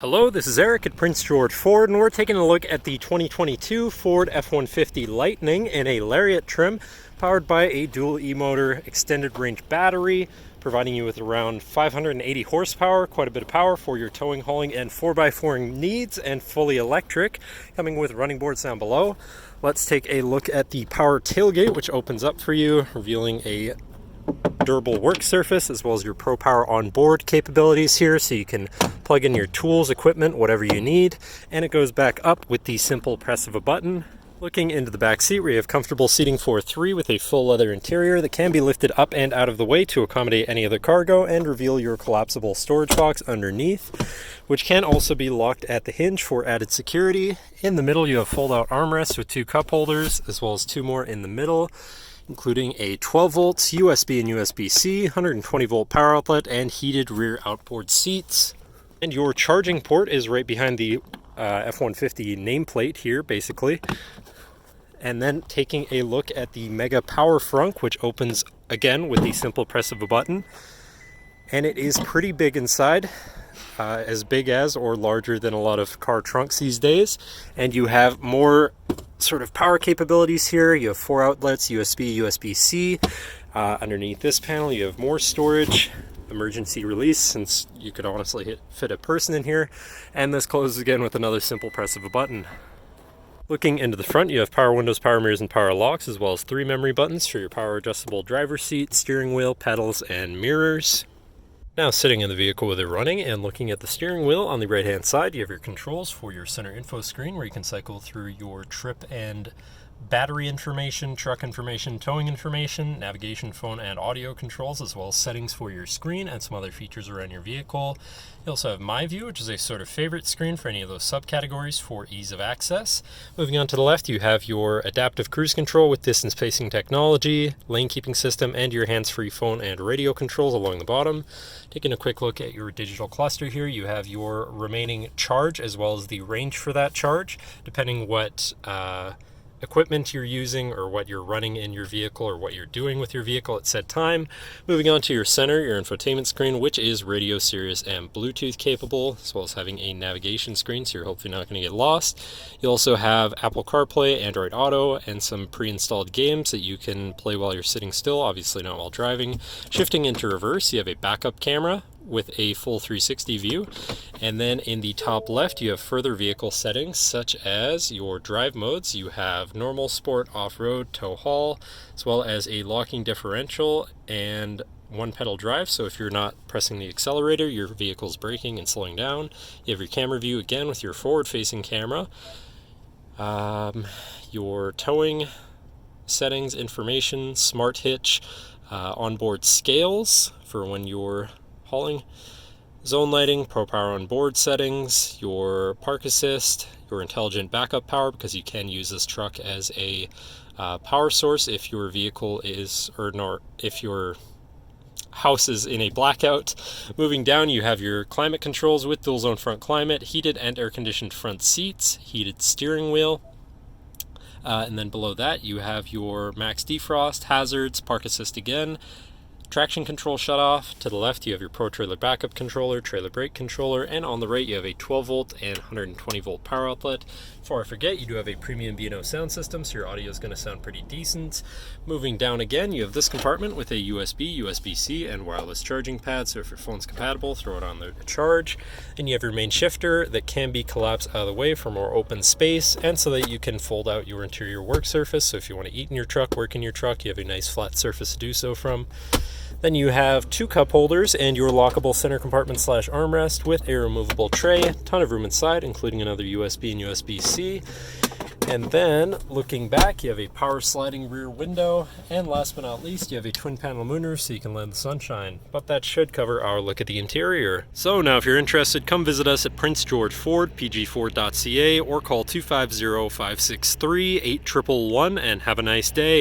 Hello, this is Eric at Prince George Ford, and we're taking a look at the 2022 Ford F-150 Lightning in a Lariat trim, powered by a dual eMotor extended range battery, providing you with around 580 horsepower, quite a bit of power for your towing, hauling, and 4x4 needs, and fully electric, coming with running boards down below. Let's take a look at the power tailgate, which opens up for you, revealing a durable work surface as well as your Power Onboard capabilities here, so you can plug in your tools, equipment, whatever you need, and it goes back up with the simple press of a button. Looking into the back seat, we have comfortable seating for three with a full leather interior that can be lifted up and out of the way to accommodate any other cargo and reveal your collapsible storage box underneath, which can also be locked at the hinge for added security. In the middle, you have fold-out armrests with two cup holders, as well as two more in the middle, including a 12 volts USB and USB-C, 120 volt power outlet, and heated rear outboard seats. And your charging port is right behind the F-150 nameplate here, basically. And then taking a look at the Mega Power Frunk, which opens again with the simple press of a button. And it is pretty big inside, as big as or larger than a lot of car trunks these days. And you have more sort of power capabilities here. You have four outlets, USB, USB-C. Underneath this panel, you have more storage, emergency release, since you could honestly fit a person in here. And this closes again with another simple press of a button. Looking into the front, you have power windows, power mirrors, and power locks, as well as three memory buttons for your power adjustable driver's seat, steering wheel, pedals, and mirrors. Now sitting in the vehicle with it running and looking at the steering wheel, on the right hand side you have your controls for your center info screen, where you can cycle through your trip and battery information, truck information, towing information, navigation, phone, and audio controls, as well as settings for your screen and some other features around your vehicle. You also have My View, which is a sort of favorite screen for any of those subcategories for ease of access. Moving on to the left, you have your adaptive cruise control with distance pacing technology, lane keeping system, and your hands-free phone and radio controls along the bottom. Taking a quick look at your digital cluster here, you have your remaining charge as well as the range for that charge, depending what equipment you're using or what you're running in your vehicle or what you're doing with your vehicle at said time. Moving on to your center, your infotainment screen, which is radio, Sirius, and Bluetooth capable, as well as having a navigation screen, so you're hopefully not going to get lost. You also have Apple CarPlay, Android Auto, and some pre-installed games that you can play while you're sitting still, obviously not while driving. Shifting into reverse, you have a backup camera with a full 360 view, and then in the top left you have further vehicle settings such as your drive modes. You have normal, sport, off-road, tow, haul, as well as a locking differential and one pedal drive, so if you're not pressing the accelerator your vehicle's braking and slowing down. You have your camera view again with your forward facing camera, your towing settings, information, smart hitch, onboard scales for when you're hauling, zone lighting, Power Onboard settings, your park assist, your intelligent backup power, because you can use this truck as a power source if your vehicle is, or if your house is in a blackout. Moving down, you have your climate controls with dual zone front climate, heated and air conditioned front seats, heated steering wheel. And then below that you have your max defrost, hazards, park assist again, traction control shut off. To the left you have your Pro Trailer backup controller, trailer brake controller, and on the right you have a 12 volt and 120 volt power outlet. Before I forget, you do have a premium B&O sound system, so your audio is going to sound pretty decent. Moving down again, you have this compartment with a USB, USB-C, and wireless charging pad, so if your phone's compatible, throw it on there to charge. And you have your main shifter that can be collapsed out of the way for more open space, and so that you can fold out your interior work surface, so if you want to eat in your truck, work in your truck, you have a nice flat surface to do so from. Then you have two cup holders and your lockable center compartment / armrest with a removable tray, ton of room inside, including another USB and USB-C. And then looking back, you have a power sliding rear window, and last but not least, you have a twin panel moonroof so you can land the sunshine. But that should cover our look at the interior. So now if you're interested, come visit us at Prince George Ford, pgford.ca, or call 250-563-8111 and have a nice day.